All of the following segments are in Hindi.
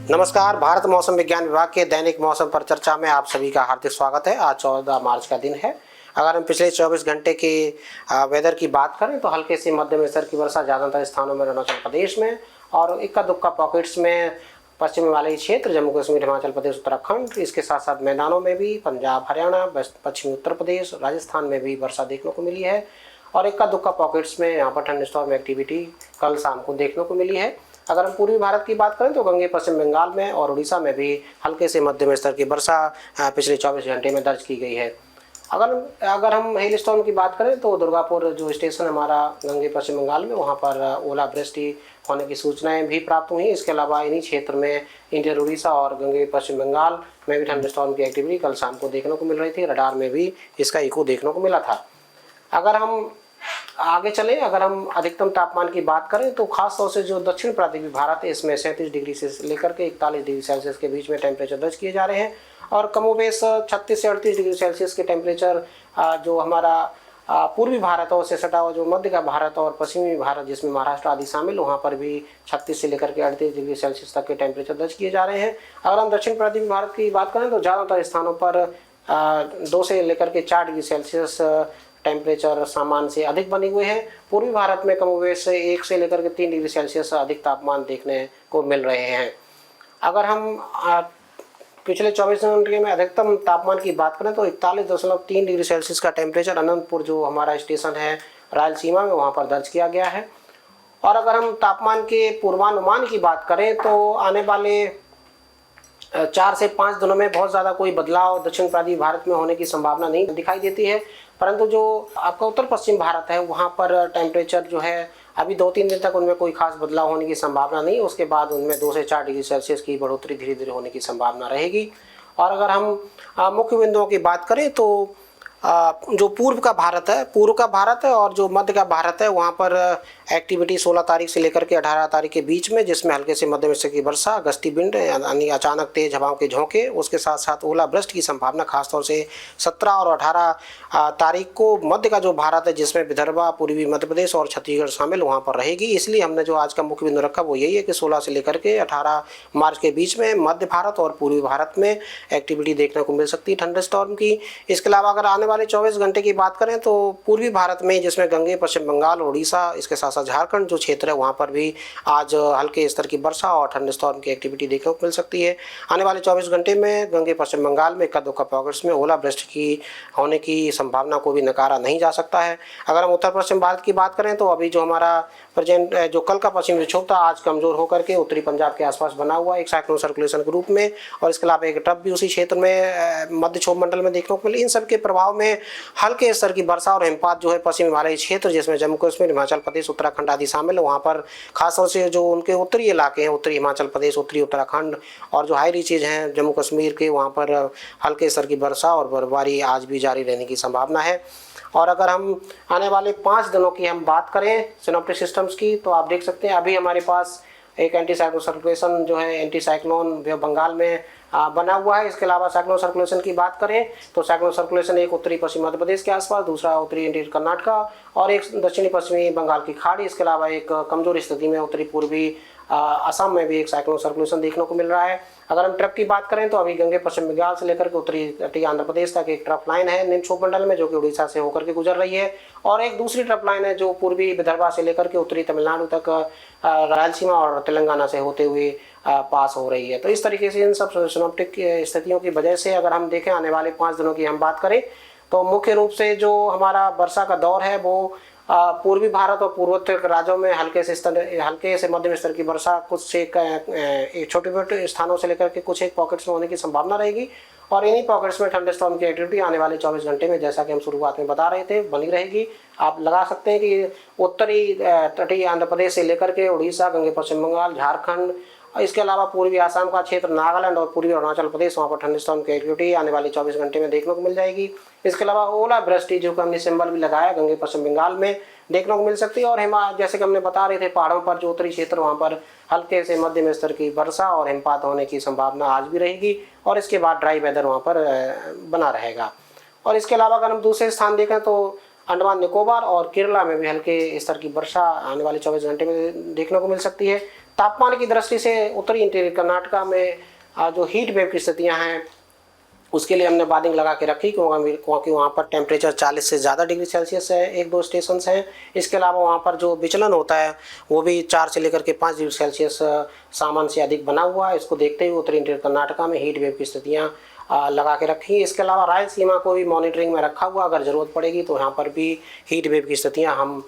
नमस्कार। भारत मौसम विज्ञान विभाग के दैनिक मौसम पर चर्चा में आप सभी का हार्दिक स्वागत है। आज 14 मार्च का दिन है। अगर हम पिछले 24 घंटे की वेदर की बात करें तो हल्के से मध्यम स्तर की वर्षा ज़्यादातर स्थानों में अरुणाचल प्रदेश में और इक्का दुक्का पॉकेट्स में पश्चिम हिमालयी क्षेत्र, जम्मू कश्मीर, हिमाचल प्रदेश, उत्तराखंड, इसके साथ साथ मैदानों में भी पंजाब, हरियाणा, पश्चिमी उत्तर प्रदेश, राजस्थान में भी वर्षा देखने को मिली है। और इक्का दुक्का पॉकेट्स में यहाँ पर थंडरस्टॉर्म एक्टिविटी कल शाम को देखने को मिली है। अगर हम पूर्वी भारत की बात करें तो गंगे पश्चिम बंगाल में और उड़ीसा में भी हल्के से मध्यम स्तर की वर्षा पिछले 24 घंटे में दर्ज की गई है। अगर हम हेल स्टॉर्म की बात करें तो दुर्गापुर जो स्टेशन हमारा गंगे पश्चिम बंगाल में, वहाँ पर ओलावृष्टि होने की सूचनाएं भी प्राप्त हुई। इसके अलावा इन्हीं क्षेत्र में इंडियन उड़ीसा और गंगे पश्चिम बंगाल में भी थंडरस्टॉर्म की एक्टिविटी कल शाम को देखने को मिल रही थी। रडार में भी इसका इको देखने को मिला था। अगर हम आगे चले, अगर हम अधिकतम तापमान की बात करें तो खास तौर से जो दक्षिण प्रांतीय भारत है इसमें 37 डिग्री से लेकर के 41 डिग्री सेल्सियस के बीच में टेम्परेचर दर्ज किए जा रहे हैं। और कमोबेश 36 से 38 डिग्री सेल्सियस के टेम्परेचर जो हमारा पूर्वी भारत और से सटा हुआ जो मध्य का भारत और पश्चिमी भारत जिसमें महाराष्ट्र आदि शामिल, वहाँ पर भी 36 से लेकर के 38 डिग्री सेल्सियस तक के टेम्परेचर दर्ज किए जा रहे हैं। अगर हम दक्षिण प्रांतीय भारत की बात करें तो ज़्यादातर स्थानों पर 2 से लेकर के 4 डिग्री सेल्सियस टेम्परेचर सामान्य से अधिक बने हुए हैं। पूर्वी भारत में कमोबेश 1 से लेकर के 3 डिग्री सेल्सियस अधिक तापमान देखने को मिल रहे हैं। अगर हम पिछले 24 घंटे में अधिकतम तापमान की बात करें तो 41.3 डिग्री सेल्सियस का टेम्परेचर अनंतपुर जो हमारा स्टेशन है रायलसीमा में, वहाँ पर दर्ज किया गया है। और अगर हम तापमान के पूर्वानुमान की बात करें तो आने वाले 4 से 5 दिनों में बहुत ज़्यादा कोई बदलाव दक्षिण प्रांतीय भारत में होने की संभावना नहीं दिखाई देती है। परंतु जो आपका उत्तर पश्चिम भारत है वहाँ पर टेम्परेचर जो है अभी 2-3 दिन तक उनमें कोई खास बदलाव होने की संभावना नहीं। उसके बाद उनमें 2 से 4 डिग्री सेल्सियस की बढ़ोतरी धीरे धीरे होने की संभावना रहेगी। और अगर हम मुख्य बिंदुओं की बात करें तो जो पूर्व का भारत है और जो मध्य का भारत है वहाँ पर एक्टिविटी 16 तारीख से लेकर के 18 तारीख के बीच में, जिसमें हल्के से मध्यम स्तर की वर्षा, गस्ती बिंड यानी अचानक तेज हवाओं के झोंके, उसके साथ साथ ओलावृष्टि की संभावना खासतौर से 17 और 18 तारीख को मध्य का जो भारत है जिसमें विदर्भा, पूर्वी मध्य प्रदेश और छत्तीसगढ़ शामिल, वहाँ पर रहेगी। इसलिए हमने जो आज का मुख्य बिंदु रखा वो यही है कि 16 से लेकर के 18 मार्च के बीच में मध्य भारत और पूर्वी भारत में एक्टिविटी देखने को मिल सकती है थंडरस्टॉर्म की। इसके अलावा अगर आने वाले 24 घंटे की बात करें तो पूर्वी भारत में जिसमें गंगे पश्चिम बंगाल, उड़ीसा, इसके साथ साथ झारखंड जो क्षेत्र है वहाँ पर भी आज हल्के स्तर की वर्षा और थंडरस्टॉर्म की एक्टिविटी देखने को मिल सकती है। आने वाले 24 घंटे में गंगे पश्चिम बंगाल में इक्का दुक्का पॉकेट्स में ओलावृष्टि की होने की संभावना को भी नकारा नहीं जा सकता है। अगर हम उत्तर पश्चिम भारत की बात करें तो अभी जो हमारा प्रेजेंट जो कल का पश्चिमी विक्षोभ था आज कमजोर होकर के उत्तरी पंजाब के आसपास बना हुआ एक साइक्लोन सर्कुलेशन के रूप में, और इसके अलावा एक ट्रफ भी उसी क्षेत्र में मध्य क्षोभ मंडल में देखने को मिली। इन सब के प्रभाव में हल्के स्तर की वर्षा और हिमपात जो है पश्चिम हिमालयी क्षेत्र जिसमें जम्मू कश्मीर, हिमाचल प्रदेश, उत्तराखंड आदि शामिल है, वहाँ पर खासतौर से जो उनके उत्तरी इलाके हैं, उत्तरी हिमाचल प्रदेश, उत्तरी उत्तराखंड और जो हाई रीचेज हैं जम्मू कश्मीर के, वहाँ पर हल्के स्तर की वर्षा और बर्फबारी आज भी जारी रहने की संभावना है। और अगर हम आने वाले 5 दिनों की हम बात करें सिनोप्टिक सिस्टम्स की तो आप देख सकते हैं अभी हमारे पास एक एंटी साइक्लोन सर्कुलेशन जो है एंटी साइक्लोन बंगाल में बना हुआ है। इसके अलावा साइक्लोन सर्कुलेशन की बात करें तो साइक्लोन सर्कुलेशन एक उत्तरी पश्चिमी मध्य प्रदेश के आसपास, दूसरा उत्तरी इंटीरियर कर्नाटका और एक दक्षिणी पश्चिमी बंगाल की खाड़ी। इसके अलावा एक कमजोर स्थिति में उत्तरी पूर्वी असम में भी एक साइक्लोन सर्कुलेशन देखने को मिल रहा है। अगर हम ट्रफ की बात करें तो अभी गंगे पश्चिम बंगाल से लेकर के उत्तरी तटीय आंध्र प्रदेश तक एक ट्रफ लाइन है निम्न क्षोभ मंडल में जो कि उड़ीसा से होकर के गुजर रही है, और एक दूसरी ट्रफ लाइन है जो पूर्वी विदर्भा से लेकर के उत्तरी तमिलनाडु तक रायलसीमा और तेलंगाना से होते हुए पास हो रही है। तो इस तरीके से इन सब सिनोप्टिक स्थितियों की वजह से अगर हम देखें आने वाले 5 दिनों की हम बात करें तो मुख्य रूप से जो हमारा वर्षा का दौर है वो पूर्वी भारत और पूर्वोत्तर राज्यों में हल्के से मध्यम स्तर की वर्षा कुछ से एक छोटे छोटे स्थानों से लेकर के कुछ एक पॉकेट्स में होने की संभावना रहेगी। और इन्हीं पॉकेट्स में थंडरस्टॉर्म की एक्टिविटी आने वाले 24 घंटे में जैसा कि हम शुरुआत में बता रहे थे बनी रहेगी। आप लगा सकते हैं कि उत्तरी तटीय आंध्र प्रदेश से लेकर के उड़ीसा, गंगे पश्चिम बंगाल, झारखंड, इसके अलावा पूर्वी आसाम का क्षेत्र, नागालैंड और पूर्वी अरुणाचल प्रदेश, वहाँ पर थंडरस्टॉर्म की एक्टिविटी आने वाले 24 घंटे में देखने को मिल जाएगी। इसके अलावा ओलावृष्टि जो कि हमने सिंबल भी लगाया गंगे पश्चिम बंगाल में देखने को मिल सकती है। और जैसे कि हमने बता रहे थे पहाड़ों पर जो उत्तरी क्षेत्र वहाँ पर हल्के से मध्यम स्तर की वर्षा और हिमपात होने की संभावना आज भी रहेगी और इसके बाद ड्राई वेदर वहाँ पर बना रहेगा। और इसके अलावा अगर हम दूसरे स्थान देखें तो अंडमान निकोबार और केरला में भी हल्के स्तर की वर्षा आने वाले 24 घंटे में देखने को मिल सकती है। तापमान की दृष्टि से उत्तरी इंटीरियर कर्नाटका में जो हीट वेव की स्थितियाँ हैं उसके लिए हमने बार्डिंग लगा के रखी, क्योंकि वहाँ पर टेम्परेचर 40 से ज़्यादा डिग्री सेल्सियस है, 1-2 स्टेशंस हैं। इसके अलावा वहाँ पर जो विचलन होता है वो भी 4 से लेकर के 5 डिग्री सेल्सियस सामान्य से अधिक बना हुआ है। इसको देखते हुए उत्तरी इंटीरियर कर्नाटका में हीट वेव की स्थितियाँ लगा के रखी। इसके अलावा रायलसीमा को भी मॉनिटरिंग में रखा हुआ, अगर ज़रूरत पड़ेगी तो यहाँ पर भी हीट वेव की स्थितियाँ हम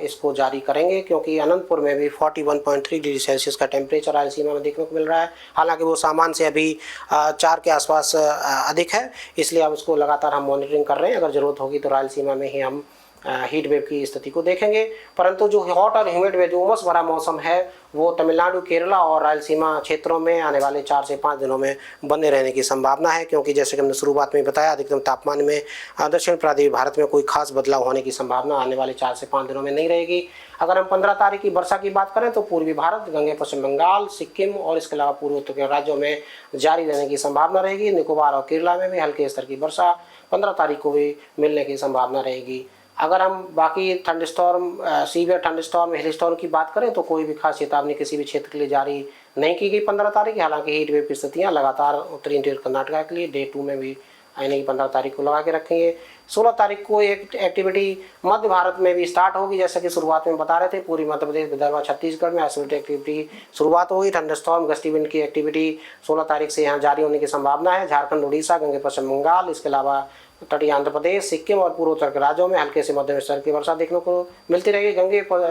इसको जारी करेंगे, क्योंकि अनंतपुर में भी 41.3 डिग्री सेल्सियस का टेम्परेचर रायलसीमा में देखने को मिल रहा है। हालांकि वो सामान्य से अभी 4 के आसपास अधिक है, इसलिए अब इसको लगातार हम मॉनिटरिंग कर रहे हैं। अगर ज़रूरत होगी तो रायलसीमा में ही हम हीट वेव की स्थिति को देखेंगे। परंतु जो हॉट और ह्यूमिड वेव, जो उमस भरा मौसम है, वो तमिलनाडु, केरला और रायलसीमा क्षेत्रों में आने वाले 4 से 5 दिनों में बने रहने की संभावना है, क्योंकि जैसे कि हमने शुरुआत में बताया, अधिकतम तापमान में दक्षिण प्रांतीय भारत में कोई खास बदलाव होने की संभावना आने वाले 4 से 5 दिनों में नहीं रहेगी। अगर हम 15 तारीख की वर्षा की बात करें तो पूर्वी भारत, गंगे पश्चिम बंगाल, सिक्किम और इसके अलावा पूर्वोत्तर के राज्यों में जारी रहने की संभावना रहेगी। निकोबार और केरला में भी हल्के स्तर की वर्षा 15 तारीख को भी मिलने की संभावना रहेगी। अगर हम बाकी थंडस्टॉर्म, सीवियर थंडस्टॉर्म, हिल स्टॉर्म की बात करें तो कोई भी खास चेतावनी किसी भी क्षेत्र के लिए जारी नहीं की गई 15 तारीख। हालांकि हीट वेव की स्थितियाँ लगातार उत्तरी इंटीरियर कर्नाटका के लिए डे 2 में भी आने की 15 तारीख को लगा के रखेंगे। 16 तारीख को एक एक्टिविटी मध्य भारत में भी स्टार्ट होगी, जैसे कि शुरुआत में बता रहे थे। पूरी मध्य प्रदेश, विदर्भ, छत्तीसगढ़ में आइसोलेटेड एक्टिविटी शुरुआत होगी। थंडरस्टॉर्म, गस्टी विंड की एक्टिविटी 16 तारीख से यहाँ जारी होने की संभावना है। झारखंड, उड़ीसा, गंगे पश्चिम बंगाल, इसके अलावा तटीय आंध्र प्रदेश, सिक्किम और पूर्वोत्तर के राज्यों में हल्के से मध्यम स्तर की वर्षा देखने को मिलती रहेगी।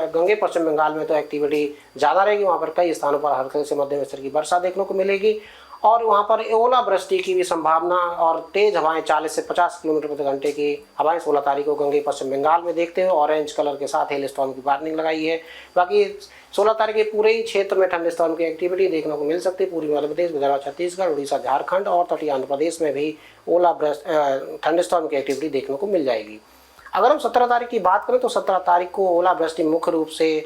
गंगे पश्चिम बंगाल में तो एक्टिविटी ज़्यादा रहेगी, वहाँ पर कई स्थानों पर हल्के से मध्यम स्तर की वर्षा देखने को मिलेगी और वहाँ पर ओलावृष्टि की भी संभावना और तेज हवाएं 40 से 50 किलोमीटर प्रति घंटे की हवाएं 16 तारीख को गंगे पश्चिम बंगाल में देखते हुए ऑरेंज कलर के साथ हेल स्टॉर्म की वार्निंग लगाई है। बाकी 16 तारीख के पूरे ही क्षेत्र में ठंडे स्टॉर्म की एक्टिविटी देखने को मिल सकती है। पूर्वी मध्य प्रदेश, विदर्भ, छत्तीसगढ़, उड़ीसा, झारखंड और तटीय आंध्र प्रदेश में भी ठंडे स्टॉर्म की एक्टिविटी देखने को मिल जाएगी। अगर हम 17 तारीख की बात करें तो 17 तारीख को ओलावृष्टि मुख्य रूप से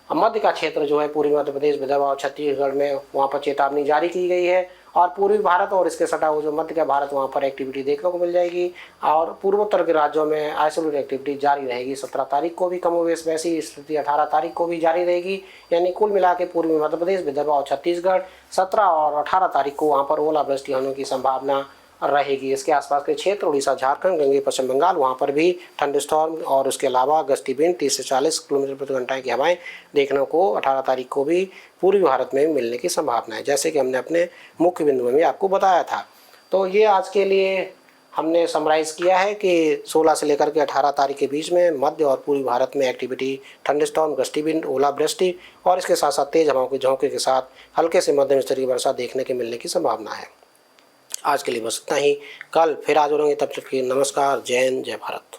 मध्य का क्षेत्र जो है पूर्वी मध्य प्रदेश, विदर्भ और छत्तीसगढ़ में, वहाँ पर चेतावनी जारी की गई है और पूर्वी भारत और इसके सटा हुआ जो मध्य का भारत, वहाँ पर एक्टिविटी देखने को मिल जाएगी और पूर्वोत्तर के राज्यों में आइसोलेटेड एक्टिविटी जारी रहेगी। 17 तारीख को भी कमोवेश वैसी स्थिति 18 तारीख को भी जारी रहेगी। यानी कुल मिला के पूर्वी मध्य प्रदेश, विदर्भ और छत्तीसगढ़ 17 और 18 तारीख को वहाँ पर ओलावृष्टि होने की संभावना रहेगी। इसके आसपास के क्षेत्र उड़ीसा, झारखंड, गंगे पश्चिम बंगाल, वहाँ पर भी थंडरस्टॉर्म और उसके अलावा गस्ती विंड 30 से 40 किलोमीटर प्रति घंटा की हवाएं देखने को 18 तारीख को भी पूर्वी भारत में मिलने की संभावना है, जैसे कि हमने अपने मुख्य बिंदु में भी आपको बताया था। तो ये आज के लिए हमने समराइज किया है कि 16 से लेकर के 18 तारीख के बीच में मध्य और पूर्वी भारत में एक्टिविटी थंडरस्टॉर्म, गस्टी विंड, ओलावृष्टि और इसके साथ साथ तेज हवाओं के झोंके के साथ हल्के से मध्यम स्तरीय वर्षा देखने के मिलने की संभावना है। आज के लिए बस इतना ही। कल फिर हाजिर होंगे, तब तक के नमस्कार। जय हिंद, जय भारत।